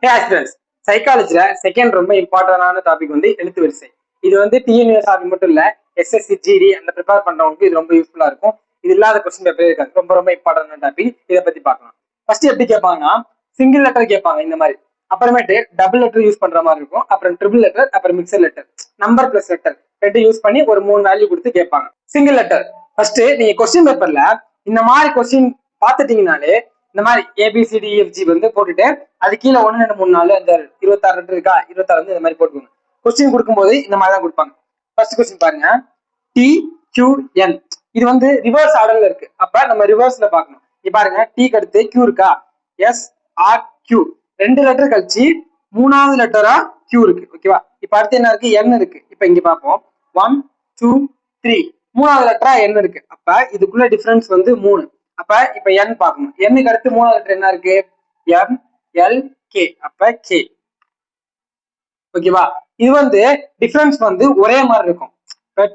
Aspirants சைக்காலஜில second ரொம்ப இம்பார்ட்டன்டான topic வந்து எழுத்து வரிசை. இது வந்து டிஎன்யூஎஸ்ஆர்பி மட்டும் இல்ல, எஸ்எஸ்சி ஜிடி அந்த ப்ரிப்பேர் பண்றவங்களுக்கு இது ரொம்ப யூஸ்ஃபுல்லா இருக்கும். இது இல்லாத கொஸ்டின் பேப்பரே இருக்காது. ரொம்ப ரொம்ப இம்பார்ட்டன்டான டாபிக். இதை பத்தி பார்க்கலாம். ஃபர்ஸ்ட் எப்படி கேட்பாங்கன்னா சிங்கிள் லெட்டர் கேட்பாங்க இந்த மாதிரி. அப்புறமேட்டு டபுள் லெட்டர் யூஸ் பண்ற மாதிரி இருக்கும். அப்புறம் ட்ரிபிள் லெட்டர், அப்புறம் mixed letter, number plus letter ரெண்டு யூஸ் பண்ணி ஒரு 3 வேல்யூ கொடுத்து கேட்பாங்க. சிங்கிள் லெட்டர் ஃபர்ஸ்ட் நீங்க கொஸ்டின் பேப்பர்ல இந்த மாதிரி கொஸ்டின் பார்த்துட்டீங்கனாலே இந்த மாதிரி ஏபிசிடிஎஃப்ஜி வந்து போட்டுட்டு அது கீழே 1 2 3 4 5 26 லெட்டர் இருக்கா, 26 வந்து இந்த மாதிரி போட்டுக்கோங்க. கொஸ்டின் கொடுக்கும்போது இந்த மாதிரி தான் கொடுப்பாங்க. ஃபர்ஸ்ட் கொஸ்டின் பாருங்க, TQN. இது வந்து ரிவர்ஸ் ஆர்டர்ல இருக்கு. அப்ப நம்ம ரிவர்ஸ்ல பார்க்கணும். இப்ப பாருங்க, டீக்கு அடுத்து கியூ இருக்கா, SRQ 2 லெட்டர் கழிச்சு 3வது லெட்டரா கியூ இருக்கு. ஓகேவா? இப்ப அடுத்து என்ன இருக்கு, N இருக்கு. இப்ப இங்க பார்ப்போம் 1 2 3 3வது லெட்டரா N இருக்கு. அப்ப இதுக்குள்ள டிஃபரன்ஸ் வந்து 3. அப்ப இப்ப N பார்க்கணும். Nக்கு அடுத்து 3வது லெட்டர் என்ன இருக்கு, MLK. அப்ப K. ஓகேவா? இது வந்து டிஃபரன்ஸ் வந்து ஒரே மாதிரி இருக்கும்.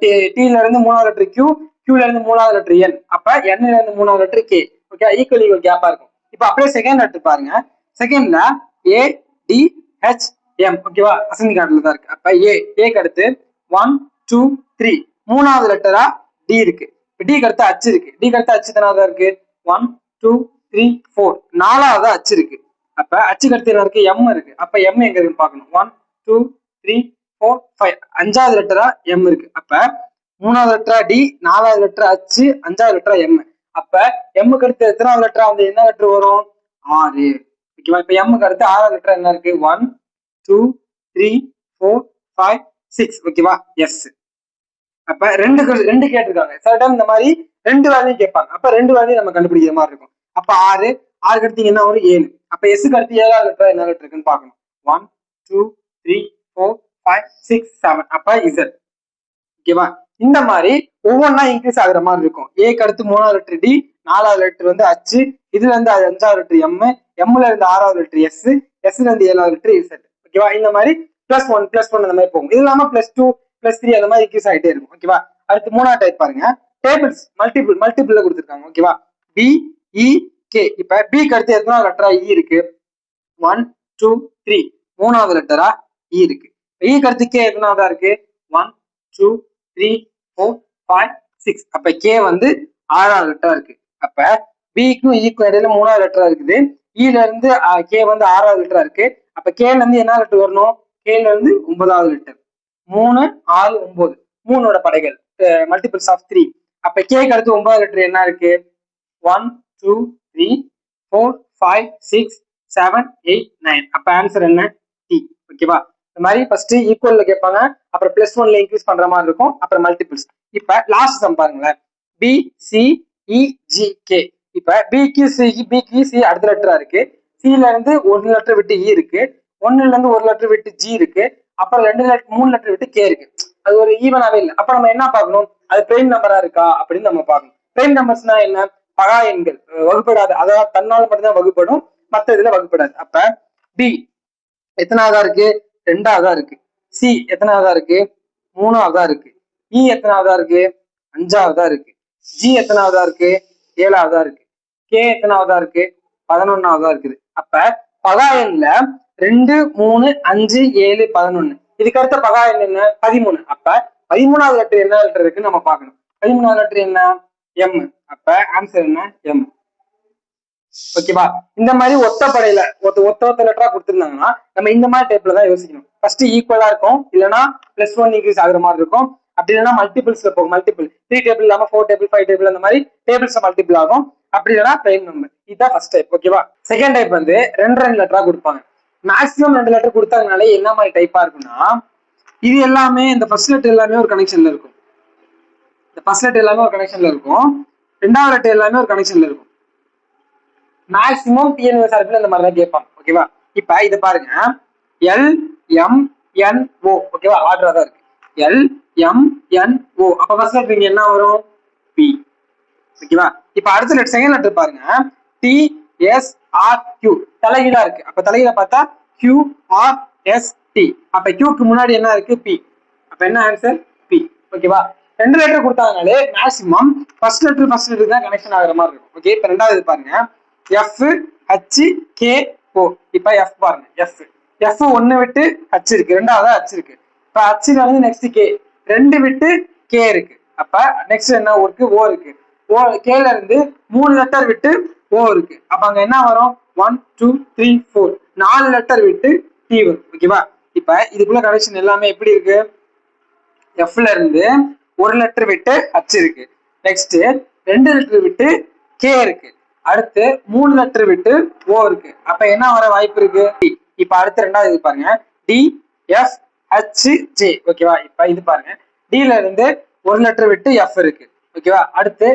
Tல இருந்து 3வது லெட்டர் Q, Qல இருந்து 3வது லெட்டர் N. அப்ப Nல இருந்து 3வது லெட்டர் K. ஓகே, ஈக்குவல் கேப்பா இருக்கும். இப்ப அப்படியே செகண்ட் லெட்டர் பாருங்க. செகண்ட்ல ADHM. ஓகேவா? அசந்தி கார்டுல தான் இருக்கு. அப்ப ஏக்கு அடுத்து 1 2 3 3வது லெட்டரா D இருக்கு. டிக்கு அடுத்து H இருக்கு. டிக்கு அடுத்து H தானே இருக்கு. 1 2 3 4 4வது H இருக்கு. அப்ப Hக்கு அடுத்து என்ன இருக்கு, M இருக்கு. அப்ப M எங்க இருக்குன்னு பார்க்கணும். 1 2 3 4 5 5வது லெட்டரா M இருக்கு. அப்ப 3வது லெட்டரா D, 4வது லெட்டரா H, 5வது லெட்டரா M. அப்ப Mக்கு அடுத்து எத்தனாவது லெட்டரா வந்து என்ன லெட்டர் வரும், 6. ஓகேவா? இப்ப Mக்கு அடுத்து 6வது லெட்டர் என்ன இருக்கு, 1 2 3 4 5 6. ஓகேவா? S. அப்ப ரெண்டு கேட்டிருக்காங்க. சில டைம் இந்த மாதிரி 2 வேல்யூ கேட்பாங்க. அப்ப 2 வேல்யூ நம்ம கண்டுபிடிக்கிற மாதிரி இருக்கும். அப்ப 6 அடுத்து என்ன வரும், 7. அப்ப எஸ்க்கு அடுத்து 7வது லெட்டர் என்ன லெட்டர் இருக்குன்னு பார்க்கணும். 1 2 3 4 5 6 7. அப்ப Z. ஓகேவா? இந்த மாதிரி ஒவ்வொன்றா இன்க்ரீஸ் ஆகுற மாதிரி இருக்கும். ஏக்கு அடுத்து 3வது லெட்டர் D, 4வது லெட்டர் வந்து H, இதுல இருந்து 5வது லெட்டர் M, Mல இருந்து 6வது லெட்டர் S, Sல இருந்து 7வது லெட்டர் Z. ஓகேவா? இந்த மாதிரி +1 அந்த மாதிரி போகும். இது இல்லாம +2 +3 அந்த மாதிரி இன்க்ரீஸ் ஆகிட்டே இருக்கும். ஓகேவா? அடுத்து 3வது டைப் பாருங்க, டேபிள்ஸ் மல்டிபிள்ல கொடுத்துருக்காங்க. ஓகேவா? BEK. இப்ப பிக்கு அடுத்து எத்தனாவது லெட்டரா E இருக்கு, 1 2 3 3வது லெட்டரா E இருக்கு. ஈக்கு அடுத்து K எத்தனாவதா இருக்கு, 1 2 3 4 5 6. அப்ப K வந்து 6வது லெட்டரா இருக்கு. அப்ப பிக்கும் ஈக்கும் இடையில 3வது லெட்டரா இருக்குது. ஈல இருந்து K வந்து 6வது லெட்டரா இருக்கு. அப்ப Kல இருந்து என்ன லெட்டர் வரணும், Kல இருந்து 9வது லெட்டர். 3 6 9 3ஓட படைகள், மல்டிபிள்ஸ் ஆஃப் 3. அப்ப Kக்கு அடுத்து 9வது லெட்டர் என்ன இருக்கு, 1 2 3 4 5 6 7 8 9. அப்ப ஆன்சர் என்ன, T. ஓகேவா? இந்த மாதிரி ஃபர்ஸ்ட் ஈக்குவல்ல கேட்பாங்க, அப்புறம் +1ல இன்க்ரீஸ் பண்ற மாதிரி இருக்கும், அப்புறம் மல்டிபிள்ஸ். இப்ப லாஸ்ட் சம் பாருங்களேன், BCEGK. இப்ப பிக்கு சி அடுத்த லெட்டரா இருக்கு. சில இருந்து 1 லெட்டர் விட்டு E இருக்கு. 1ல இருந்து 1 லெட்டர் விட்டு G இருக்கு. அப்புறம் 3 லெட்டர் விட்டு K இருக்கு. அது ஒரு ஈவனாவே இல்லை. அப்ப நம்ம என்ன பார்க்கணும், அது பிரைம் நம்பரா இருக்கா அப்படின்னு நம்ம பார்க்கணும். பிரைம் நம்பர்ஸ்னா என்ன, பகா எண்கள், வகுப்படாது. அதாவது தன்னால் மட்டும்தான் வகுப்படும், மற்ற இதுல வகுப்படாது. அப்ப B எத்தனாவதா இருக்கு, 2வதா இருக்கு. C எத்தனாவதா இருக்கு, 3வதா இருக்கு. E எத்தனாவதா இருக்கு, 5வதா இருக்கு. G எத்தனாவதா இருக்கு, 7வதா இருக்கு. K எத்தனாவதா இருக்கு, 11வதா இருக்குது. அப்ப பகா எண்ல 2 3 5 7 11. இதுக்கு அடுத்த பகா எண் என்ன, 13. அப்ப 13வது லெட்டர் என்ன லெட்டர் இருக்குன்னு நம்ம பார்க்கணும். 13வது லெட்டர் என்ன, M. அப்ப ஆன்சர் என்ன, M. ஓகேவா? இந்த மாதிரி ஒத்தப்படையில ஒத்த லெட்டரா கொடுத்துருந்தாங்கன்னா நம்ம இந்த மாதிரி டைப்ல தான் யோசிக்கணும். ஃபர்ஸ்ட் ஈக்குவலா இருக்கும், இல்லைன்னா +1 இன்க்ரீஸ் ஆகுற மாதிரி இருக்கும். அப்படி இல்லைன்னா மல்டிபிள்ஸ்ல போகும். மல்டிபிள் 3 டேபிள் இல்லாம 4 டேபிள் 5 டேபிள் அந்த மாதிரி டேபிள்ஸ் மல்டிபிள் ஆகும். அப்படி இல்லைன்னா பிரைம் நம்பர். இதுதான் ஃபர்ஸ்ட் டைப். ஓகேவா? செகண்ட் டைப் வந்து 2 லெட்டரா கொடுப்பாங்க. மேக்ஸிமம் 2 லெட்டர் கொடுத்தாங்கனாலே என்ன மாதிரி டைப்பா இருக்குன்னா, இது எல்லாமே இந்த ஃபர்ஸ்ட் லெட்டர் எல்லாமே ஒரு கனெக்ஷன்ல இருக்கும். இந்த ஃபர்ஸ்ட் லெட்டர் எல்லாமே ஒரு கனெக்ஷன்ல இருக்கும். 2வது லெட்டர் எல்லாமே ஒரு கனெக்ஷன்ல இருக்கும். மேக்ஸிமம் டிஎன்யூஎஸ்ஆர்பில இந்த மாதிரி தான் கேட்பாங்க. ஓகேவா? இப்ப இதை பாருங்க, LMNO. ஓகேவா? ஆர்டரா தான் இருக்கு. LMNO. அப்ப ஃபர்ஸ்ட் லெட்டர் என்ன வரும், P. ஓகேவா? இப்ப அடுத்த லெட்டர் செகண்ட் லெட்டர் பாருங்க, TSRQ. தலைகீழா இருக்கு. அப்ப தலைகீழ பார்த்தா QRST. அப்ப Qக்கு முன்னாடி என்ன இருக்கு, P. அப்ப என்ன ஆன்சர், P. ஓகேவா? 2 லெட்டர் கொடுத்தாங்கனாலே மேக்ஸிமம் ஃபர்ஸ்ட் லெட்டர் தான் கனெக்ஷன் ஆகுற மாதிரி இருக்கும். ஓகே, இப்ப 2வது பாருங்க, FHKO. ஓ. இப்ப எஃப் பாருங்க, எஃப் எஃப் ஒன்னு விட்டு ஹச் இருக்கு, ரெண்டாவதா ஹச் இருக்கு. இப்ப ஹச்ல இருந்து நெக்ஸ்ட் கே, ரெண்டு விட்டு கே இருக்கு. அப்ப நெக்ஸ்ட் என்ன இருக்கு, ஓ இருக்கு. ஓ கேல இருந்து 3 லெட்டர் விட்டு ஓ இருக்கு. அப்ப அங்க என்ன வரும், 1 2 3 4 4 லெட்டர் விட்டு டி வரும். ஓகேவா? இப்ப இதுக்குள்ள கனெக்ஷன் எல்லாமே எப்படி இருக்கு, எஃப்ல இருந்து ஒரு லெட்டர் விட்டு ஹச் இருக்கு, நெக்ஸ்ட் 2 லெட்டர் விட்டு கே இருக்கு, அடுத்து 3 லெட்டர் விட்டு ஓ இருக்கு. அப்ப என்ன வர வாய்ப்பு இருக்கு, இப்ப அடுத்து ரெண்டாவது இது பாருங்க, டி எஃப் ஹச் ஜே. ஓகேவா? இப்ப இது பாருங்க, டில இருந்து ஒரு லெட்டர் விட்டு எஃப் இருக்கு. ஓகேவா? அடுத்து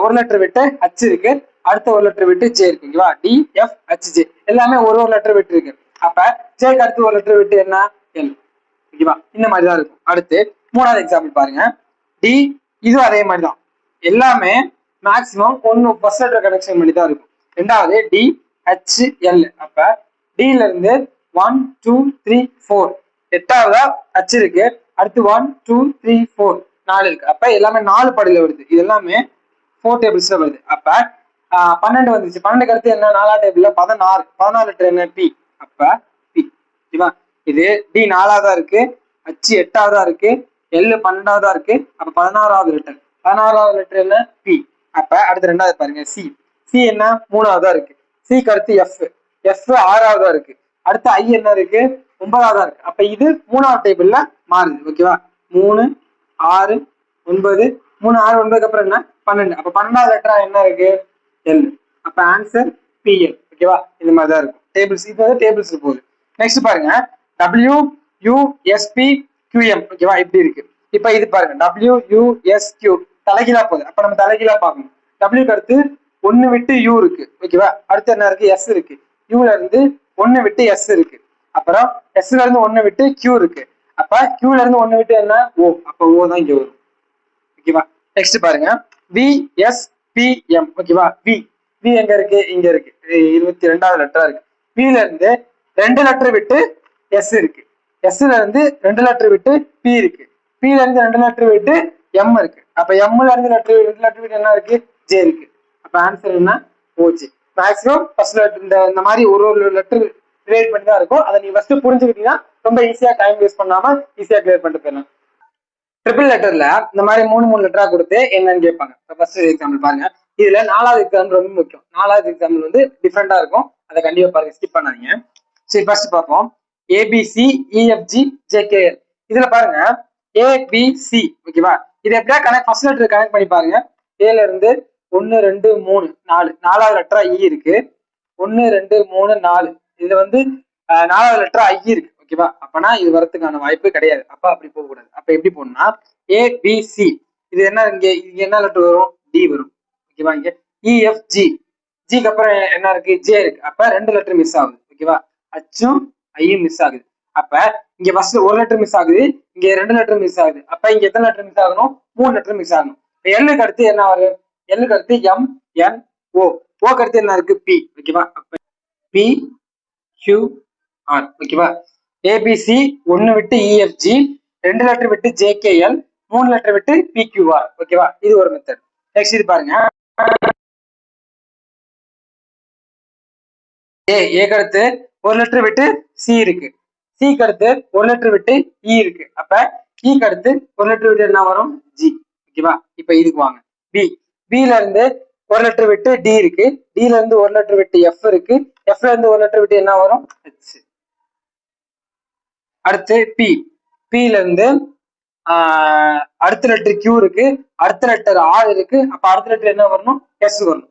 ஒரு லெட்டர் விட்டு ஹச் இருக்கு, அடுத்த ஒரு லெட்டர் விட்டு ஜே இருக்கு. ஓகேவா? டி எஃப் ஹச் ஜே எல்லாமே ஒரு லெட்டர் விட்டு இருக்கு. அப்ப ஜேக்கு அடுத்து ஒரு லெட்டர் விட்டு என்ன, எல். ஓகேவா? இந்த மாதிரி தான் இருக்கும். அடுத்து மூணாவது எக்ஸாம்பிள் பாருங்க, டி, இது அதே மாதிரி தான், எல்லாமே மேக்ஸிமம் ஒன்னு ஃபர்ஸ்ட் லெட்டர் கனெக்ஷன் பண்ணி தான் இருக்கும். ரெண்டாவது டி ஹச் எல். அப்ப டில இருந்து 1 2 3 4 எட்டாவதா ஹச் இருக்கு, அடுத்து 1 2 3 4 4 இருக்கு. அப்ப எல்லாமே 4 படியில வருது, இது எல்லாமே 4 டேபிள்ஸ்ல வருது. அப்ப 12 வந்துச்சு, 12க்கு அடுத்து என்ன, 4ஆவது டேபிள்ல 16, 14 லெட்டர் என்ன, பி. அப்ப பி. ஓகேவா? இது டி 4ஆவதா இருக்கு, ஹச் 8ஆவதா இருக்கு, எல் 12ஆவதா இருக்கு. அப்ப 16ஆவது லெட்டர், 16ஆவது லெட்டர் என்ன, பி. அப்ப அடுத்து ரெண்டாவது பாருங்க, சி. சி என்ன, 3ஆவதா இருக்கு. சிக்கு அடுத்து எஃப், எஃப் 6ஆவதா இருக்கு, அடுத்து ஐ என்ன இருக்கு, 9ஆவதா இருக்கு. அப்ப இது 3ஆவது டேபிள்ல மாறுது. ஓகேவா? 3 6 9, 3 6 9க்கு அப்புறம் என்ன, 12. அப்ப 12ஆவது லெட்டரா என்ன இருக்கு, எல். அப்ப ஆன்சர் பிஎல். ஓகேவா? இந்த மாதிரி தான் இருக்கும் டேபிள்ஸ். இது வந்து டேபிள்ஸ் போகுது. நெக்ஸ்ட் பாருங்க, W U S P Q M. ஓகேவா? இப்படி இருக்கு. இப்ப இது பாருங்க, டபிள்யூ யூ எஸ் கியூ தலைகீழா போகுது. அப்ப நம்ம தலைகீழா பார்க்கணும். டபிள்யூக்கு அடுத்து ஒன்னு விட்டு யூ இருக்கு. ஓகேவா? அடுத்து என்ன இருக்கு, எஸ் இருக்கு. யூல இருந்து ஒன்னு விட்டு எஸ் இருக்கு, அப்புறம் எஸ்ல இருந்து ஒன்னு விட்டு கியூ இருக்கு. அப்ப கியூல இருந்து ஒன்னு விட்டு என்ன, ஓ. அப்ப ஓ தான் இங்க வரும். ஓகேவா? நெக்ஸ்ட் பாருங்க, வி எஸ் பி எம். ஓகேவா? வி, வி எங்க இருக்கு, இங்க இருக்கு, 22வது லெட்டரா இருக்கு. வில இருந்து 2 லெட்டர் விட்டு எஸ் இருக்கு, எஸ்ல இருந்து 2 லெட்டர் விட்டு பி இருக்கு, பில இருந்து 2 லெட்டர் விட்டு எம் இருக்கு. அப்ப எம்ல இருந்து 2 லெட்டர் விட்டு என்ன இருக்கு, ஜே இருக்கு. அப்ப ஆன்சர் என்ன, ஓஜே. மேக்ஸிமம் ஃபர்ஸ்ட் லெட்டர் இந்த மாதிரி ஒரு லெட்டர் ரிலேட் பண்ணி தான் இருக்கும். அதை நீங்க ஃபர்ஸ்ட் புரிஞ்சுக்கிட்டீங்கன்னா ரொம்ப ஈஸியா டைம் வேஸ்ட் பண்ணாம ஈஸியா கிளியர் பண்ணிட்டு போயிடலாம். ட்ரிபிள் லெட்டர்ல இந்த மாதிரி 3 லெட்டரா கொடுத்து என்னன்னு கேட்பாங்க. ஃபர்ஸ்ட் எக்ஸாம்பிள் பாருங்க, இதுல 4வது எக்ஸாம்பிள் ரொம்ப முக்கியம். 4வது எக்ஸாம்பிள் வந்து டிஃப்ரெண்டா இருக்கும், அதை கண்டிப்பா பாருங்க, ஸ்கிப் பண்ணாதீங்க. சரி, ஃபர்ஸ்ட் பார்ப்போம். ABC EFG JKL. இதுல பாருங்க ஏபிசி. ஓகேவா? இது எப்படியா கனெக்ட், ஃபர்ஸ்ட் லெட்டர் கனெக்ட் பண்ணி பாருங்க. ஏல இருந்து 1 2 3 4, 4வது லெட்டரா இ இருக்கு, 1 2 3 4. இதுல வந்து 4வது லெட்டரா ஐ இருக்கு. ஓகேவா? அப்பனா இது வரதுக்கான வாய்ப்பு கிடையாது. அப்ப அப்படி போக கூடாது. அப்ப எப்படி போகணும்னா, ஏபிசி. இது என்ன, இங்க என்ன லெட்டர் வரும், டி வரும். ஓகேவா? இங்க இஎஃப்ஜி, ஜிக்கு அப்புறம் என்ன இருக்கு, ஜே இருக்கு. அப்ப 2 லெட்டர் மிஸ் ஆகுது. ஓகேவா? அச்சும் ஐயும் மிஸ் ஆகுது. அப்ப இங்க ஃபர்ஸ்ட் ஒரு லெட்டர் மிஸ் ஆகுது, இங்க 2 லெட்டர் மிஸ் ஆகுது. அப்ப இங்க எத்தனை லெட்டர் மிஸ் ஆகணும், 3 லெட்டர் மிஸ் ஆகணும். எல்லுக்கு அடுத்து என்ன வரும், எல்லுக்கு அடுத்து எம் என் ஓ, ஓக்கு அடுத்து என்ன இருக்கு, பி. ஓகேவா? அப்ப பி கியூ ஆர். ஓகேவா? ஏபிசி 1 விட்டு இஎஃப்ஜி, 2 லெட்டர் விட்டு ஜேகேஎல், 3 லெட்டர் விட்டு பிக்யூஆர். ஓகேவா? இது ஒரு மெத்தட். நெக்ஸ்ட் இது பாருங்க, ஏக்கு அடுத்து ஒரு லெட்டர் விட்டு சி இருக்கு, சிக்கு அடுத்து ஒரு லெட்டர் விட்டு இ இருக்கு. அப்ப இக்கு அடுத்து ஒரு லெட்டர் விட்டு என்ன வரும், ஜி. ஓகேவா? இப்ப இதுக்கு வாங்க, பி. பில இருந்து ஒரு லெட்டர் விட்டு டி இருக்கு, டில இருந்து ஒரு லெட்டர் விட்டு எஃப் இருக்கு, எஃப்ல இருந்து ஒரு லெட்டர் விட்டு என்ன வரும், ஹெச். அடுத்து பி. பில இருந்து அடுத்த லெட்டர் கியூ இருக்கு, அடுத்த லெட்டர் ஆர் இருக்கு. அப்ப அடுத்த லெட்டர் என்ன வரணும், எஸ் வரணும்.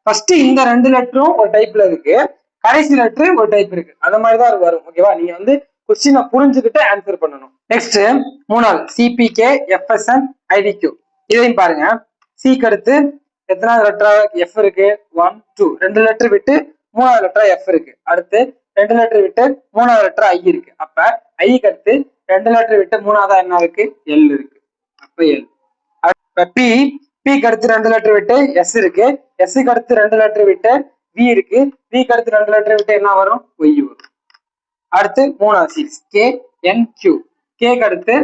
ஃபர்ஸ்ட் இந்த 2 லெட்டரும் ஒரு டைப்ல இருக்கு, கடைசி லெட்டர் ஒரு டைப் இருக்கு. அந்த மாதிரிதான் வரும். ஓகேவா? நீங்க வந்து கொஸ்டினை புரிஞ்சுக்கிட்டு ஆன்சர் பண்ணணும். நெக்ஸ்ட் மூணாவது சிபிகே எஃப்எஸ்என் ஐடிக்யூ. இதையும் பாருங்க, சிக்கு அடுத்து எத்தனாவது லெட்டரா எஃப் இருக்கு, 1 2, 2 லெட்டர் விட்டு 3வது லெட்டரா எஃப் இருக்கு, அடுத்து 2 லெட்டர் விட்டு 3வது லெட்டர் ஐ இருக்கு. அப்ப ஐக்கு அடுத்து 2 லெட்டர் விட்டு 3வதா என்ன இருக்கு, எல் இருக்கு. அப்ப எல். பி. பிக்கு அடுத்து 2 லெட்டர் விட்டு எஸ் இருக்கு, எஸ்க்கு அடுத்து 2 லெட்டர் விட்டு வி இருக்கு, விக்கு அடுத்து 2 லெட்டர் விட்டு என்ன வரும், ஒய் வரும். அடுத்து 3வது சீரிஸ் கே என் கியூ. கேக்கு அடுத்து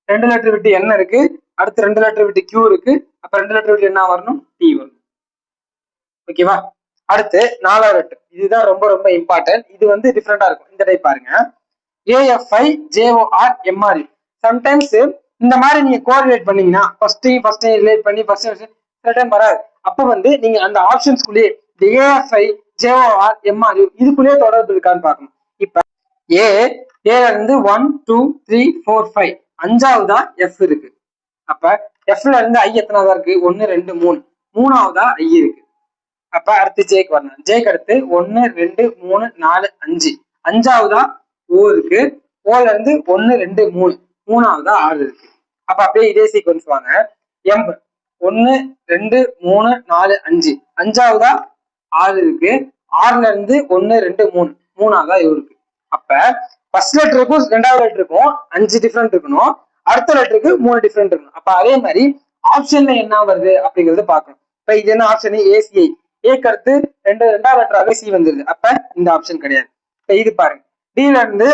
2 லெட்டர் விட்டு என்ன இருக்கு, அடுத்து 2 லெட்டர் விட்டு கியூ இருக்கு. அப்ப 2 லெட்டர் விட்டு என்ன வரணும், டி வரும். ஓகேவா? அடுத்து 4வது லெட்டர், இதுதான் ரொம்ப ரொம்ப இம்பார்ட்டன்ட். இது வந்து டிஃப்ரெண்டா இருக்கும். இந்த டைப் பாருங்க, AFI JOR MR. சம்டைம்ஸ் இந்த மாதிரி நீங்க கோரிலேட் பண்ணீங்கன்னா ஃபர்ஸ்ட் ரிலேட் பண்ணி ஃபர்ஸ்ட் சில டைம் வராது. அப்ப வந்து நீங்க அந்த ஆப்ஷன்ஸ்குள்ளேயே இந்த AFI JOR MR இதுக்குள்ளேயே தொடர்பு இருக்கான்னு பார்க்கணும். இப்ப ஏல இருந்து 1 2 3 4 5 5வதா F இருக்கு. அப்ப Fல இருந்து I எத்தனாவதா இருக்கு? 1 2 3 3வதா I இருக்கு. அப்ப அடுத்து ஜேக்கு வரணும். ஜேக்கு அடுத்து 1 2 3 4 5 5வதா O இருக்கு. ஓல இருந்து 1 2 3 3வதா R இருக்கு. அப்ப அப்படியே இதே சீக்வன்ஸ் வாங்க. M 1 2 3 4 5 5வதா R இருக்கு. Rல இருந்து 1 2 3 3வதா U இருக்கு. அப்ப ஃபர்ஸ்ட் லெட்டருக்கும் 2வது லெட்டருக்கும் 5 டிஃபரெண்ட் இருக்கணும். அடுத்த லெட்டருக்கு 3 டிஃபரெண்ட் இருக்கணும். அப்ப அதே மாதிரி ஆப்ஷன்ல என்ன வருது அப்படிங்கறத பார்க்கணும். இப்ப இது என்ன ஆப்ஷன்? ACI. ஏக்கு அடுத்து 2வது லெட்டராக சி வந்துருது. அப்ப இந்த ஆப்ஷன் கிடையாது. இப்ப இது பாருங்க, டில இருந்து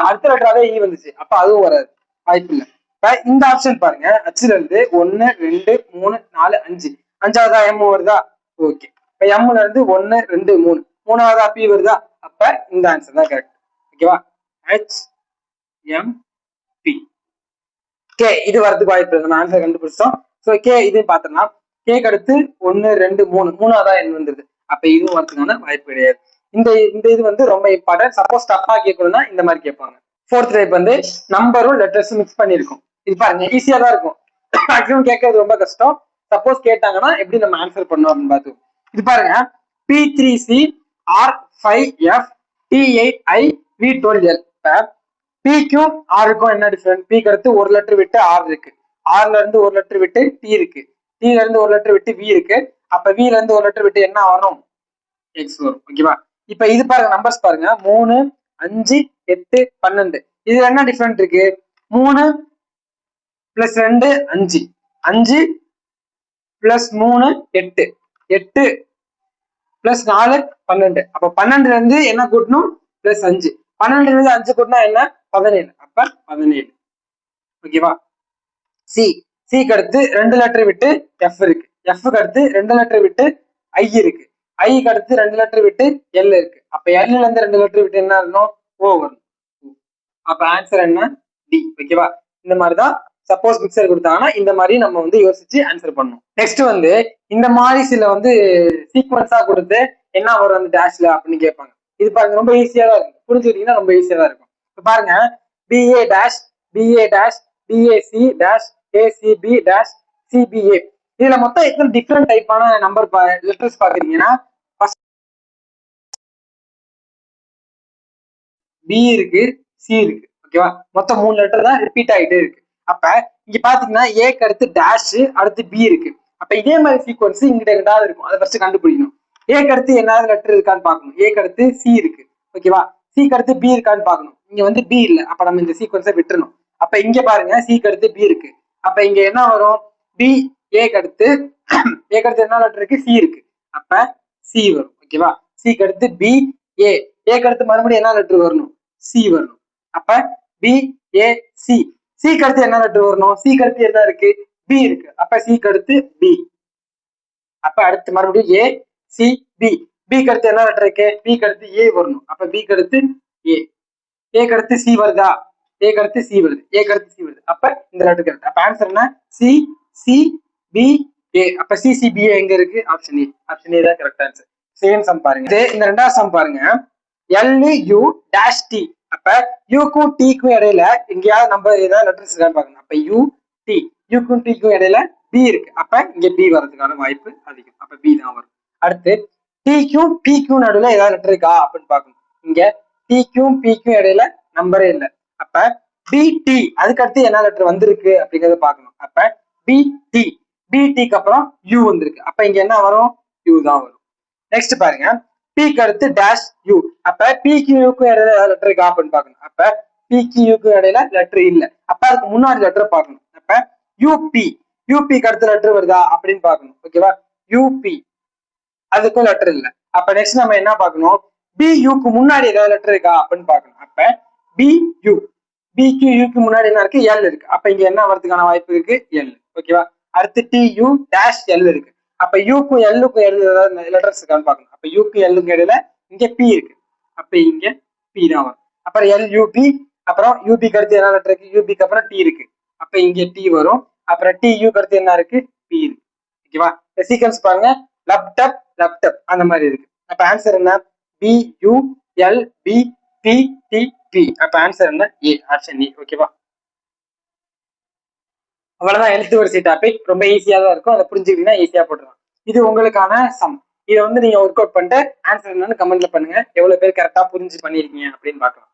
அடுத்த லெட்டராக இ வந்துச்சு. அப்ப அதுவும் வராது, வாய்ப்பு இல்லை. இப்ப இந்த ஆப்ஷன் பாருங்க, ஹச்ல இருந்து 1 2 3 4 5 5வதா M வருதா? ஓகே. இப்ப எம்ல இருந்து 1 2 3 3வதா பி வருதா? அப்ப இந்த ஆன்சர் தான் கரெக்ட். ஓகேவா? HMP. கே இது வரதுக்கு வாய்ப்பு இல்லை. நம்ம ஆன்சர் கண்டுபிடிச்சோம். ஸோ கே இது பார்த்தோம்னா கேக்கு அடுத்து 1 2 3 3வதா எண் வந்துருது. அப்ப இதுவும் வரதுக்கான வாய்ப்பு கிடையாது. இந்த இது வந்து ரொம்ப இம்பார்ட்டன்ட். சப்போஸ் டஃபா கேட்கணும்னா இந்த மாதிரி கேட்பாங்க. 4th டைப் வந்து நம்பரும் லெட்டர்ஸும் மிக்ஸ் பண்ணிருக்கும். இது பாருங்க, ஈஸியா தான் இருக்கும். மேக்ஸிமம் கேட்கறது ரொம்ப கஷ்டம். சப்போஸ் கேட்டாங்கன்னா எப்படி நம்ம ஆன்சர் பண்ணோம் அப்படின்னு பார்த்து. இது பாருங்க, P3C R5F T8I V12L. பிக்கும் ஆருக்கும் என்ன டிஃபரெண்ட்? பிக்கு அடுத்து ஒரு லெட்டர் விட்டு ஆர் இருக்கு. ஆர்ல இருந்து ஒரு லெட்டர் விட்டு டி இருக்கு. டில இருந்து ஒரு லெட்டர் விட்டு வி இருக்கு. அப்ப வில இருந்து ஒரு லெட்டர் விட்டு என்ன வரும்? எக்ஸ் வரும். ஓகேவா? இப்ப இது பாருங்க, நம்பர்ஸ் பாருங்க, 3 5 8 12. இது என்ன டிஃபரெண்ட் இருக்கு? 3 + 2 5 5 + 3 8 8 + 4 12. அப்ப 12ல இருந்து என்ன கூட்டணும்? +5. 12ல இருந்து 5 கூட்டினா என்ன? 17. அப்ப 17. ஓகேவா? சி சிக்கு அடுத்து 2 லெட்டர் விட்டு எஃப் இருக்கு. எஃப்க்கு அடுத்து 2 லெட்டர் விட்டு ஐ இருக்கு. ஐக்கு அடுத்து 2 லெட்டர் விட்டு எல் இருக்கு. அப்ப எல்ல இருந்து 2 லெட்டர் விட்டு என்ன இருக்கணும்? ஓ வரும். அப்ப ஆன்சர் என்ன? டி. ஓகேவா? இந்த மாதிரிதான் சப்போஸ் மிக்சர் கொடுத்தாங்கன்னா இந்த மாதிரி நம்ம வந்து யோசிச்சு ஆன்சர் பண்ணணும். நெக்ஸ்ட் வந்து இந்த மாதிரி சில வந்து சீக்வன்ஸா கொடுத்து என்ன வரும் அந்த டேஷ்ல அப்படின்னு கேட்பாங்க. இது பாருங்க, ரொம்ப ஈஸியா தான் இருக்கும். புரிஞ்சுக்கிட்டீங்கன்னா ரொம்ப ஈஸியா தான் இருக்கும். இப்ப பாருங்க, BA dash BA dash BAC dash ACB dash CBA. இதுல மொத்தம் எத்தனை டிஃப்ரெண்ட் டைப்பான நம்பர் லெட்டர்ஸ் பாக்குறீங்கன்னா, பி இருக்கு, சி இருக்கு. ஓகேவா? மொத்தம் 3 லெட்டர் தான் ரிப்பீட் ஆகிட்டே இருக்கு. அப்ப இங்க பாத்தீங்கன்னா ஏக்கு அடுத்து டேஷ், அடுத்து பி இருக்கு. அப்ப இதே மாதிரி சீக்வன்ஸ் இங்கிட்ட ரெண்டாவது இருக்கும். அதை ஃபர்ஸ்ட் கண்டுபிடிக்கணும். ஏக்கு அடுத்து என்ன லெட்டர் இருக்கான்னு பாக்கணும். ஏக்கு அடுத்து சி இருக்கு. ஓகேவா? சிக்கு அடுத்து பி இருக்கான்னு பாக்கணும். இங்க வந்து பி இல்ல. அப்ப நம்ம இந்த சீக்வன்ஸை விட்டுறணும். அப்ப இங்க பாருங்க, சிக்கு அடுத்து பி இருக்கு. அப்ப இங்க என்ன வரும்? பி. ஏக்கு அடுத்து என்ன லெட்டர் இருக்கு? சி இருக்கு. அப்ப சி வரும். ஓகேவா? சிக்கு அடுத்து பி ஏ. ஏக்கு அடுத்து மறுபடியும் என்ன லெட்டர் வரணும்? சி வரணும். அப்ப பி ஏ சி. சிக்கு அடுத்து என்ன லெட்டர் வரணும்? சிக்கு அடுத்து என்ன இருக்கு? பி இருக்கு. அப்ப சிக்கு அடுத்து பி. அப்ப அடுத்து மறுபடியும் ஏ சி பி. பிக்கு அடுத்து என்ன லெட்டர் இருக்கு? பிக்கு அடுத்து ஏ வரணும். அப்ப பிக்கு அடுத்து ஏ. ஏக்கு அடுத்து சி வருதா? ஏக்கு அடுத்து சி வருது. ஏக்கு அடுத்து சி வருது. அப்ப இந்த லெட்டர் கரெக்ட். அப்ப ஆன்சர் என்ன? C C B A. அப்ப CCBA எங்க இருக்கு? Option A. ஆப்ஷன் ஏ தான் கரெக்ட் ஆன்சர். சேம் சம் பாருங்க. இந்த 2வது சம் பாருங்க, LU டேஷ் டி. அப்ப யூக்கும் டிக்கும் இடையில எங்கேயாவது நம்பர் ஏதாவது லெட்டர்ஸ் இருக்கான்னு பாக்கணும். அப்ப யூ டி. யூக்கும் டிக்கும் இடையில பி இருக்கு. அப்ப இங்க பி வர்றதுக்கான வாய்ப்பு அதிகம். அப்ப பி தான் வரும். அடுத்து டிக்கும் பிக்கும் நடுவுல ஏதாவது லெட்டர் இருக்கா அப்படின்னு பாக்கணும். இங்க டிக்கும் பிக்கும் இடையில நம்பரே இல்லை. அப்ப BT அதுக்கு அடுத்து என்ன லெட்டர் வந்திருக்கு அப்படிங்கறத பாக்கணும். அப்ப BT. BTக்கு அப்புறம் யூ வந்திருக்கு. அப்ப இங்க என்ன வரும்? யூ தான் வரும். நெக்ஸ்ட் பாருங்க, பிக்கு அடுத்து டேஷ் யூ. அப்ப பிக்கு யூக்கும் இடையில லெட்டர் இருக்கா அப்படின்னு பாக்கணும். அப்ப பிக்கு யூக்கும் இடையில லெட்டர் இல்ல. அப்ப அதுக்கு முன்னாடி லெட்டர் பார்க்கணும். அப்ப யூபி. யூபிக்கு அடுத்த லெட்டர் வருதா அப்படின்னு பாக்கணும். ஓகேவா? யூபி அதுக்கும் லெட்டர் இல்ல. அப்ப நெக்ஸ்ட் நம்ம என்ன பார்க்கணும்? BUக்கு முன்னாடி ஏதாவது லெட்டர் இருக்கா அப்படின்னு பாக்கணும். அப்ப BU. பிக்கு யூக்கு முன்னாடி என்ன இருக்கு? எல் இருக்கு. அப்ப இங்க என்ன வரதுக்கான வாய்ப்பு இருக்கு? எல். ஓகேவா? அடுத்து TU டேஷ் எல் இருக்கு. அப்ப யூக்கும் எல்லுக்கும் ஏதாவது லெட்டர்ஸ் இருக்கான்னு பாக்கணும். அப்ப அப்ப யூக்கு எல்லுக்கு இடையில இங்க பி இருக்கு, அப்ப இங்க பி தான் வரும். அப்புறம் எல் யூபி, அப்புறம் யூபிக்கு அடுத்து என்ன லெட்டர் இருக்கு, யூபிக்கு அப்புறம் டி இருக்கு, அப்ப இங்க டி வரும். அப்புறம் டி யூக்கு அடுத்து என்ன இருக்கு, பி இருக்கு. ஓகேவா? இந்த சீக்வன்ஸ் பாருங்க, லேப்டாப் லேப்டாப் அந்த மாதிரி இருக்கு. அப்ப ஆன்சர் என்ன, P U L P P D P. அப்ப ஆன்சர் என்ன, ஏ, ஆப்ஷன் ஏ. ஓகேவா? அவ்வளவுதான் எழுத்து வரிசை டாபிக். ரொம்ப ஈஸியா தான் இருக்கும், அதை புரிஞ்சுக்கிட்டீங்கன்னா ஈஸியா போட்டுருலாம். இது உங்களுக்கான சம். இதை வந்து நீங்க ஒர்க் அவுட் பண்ணிட்டு ஆன்சர் என்னன்னு கமெண்ட்ல பண்ணுங்க. எவ்வளவு பேர் கரெக்டா புரிஞ்சு பண்ணிருக்கீங்க அப்படின்னு பார்க்கலாம்.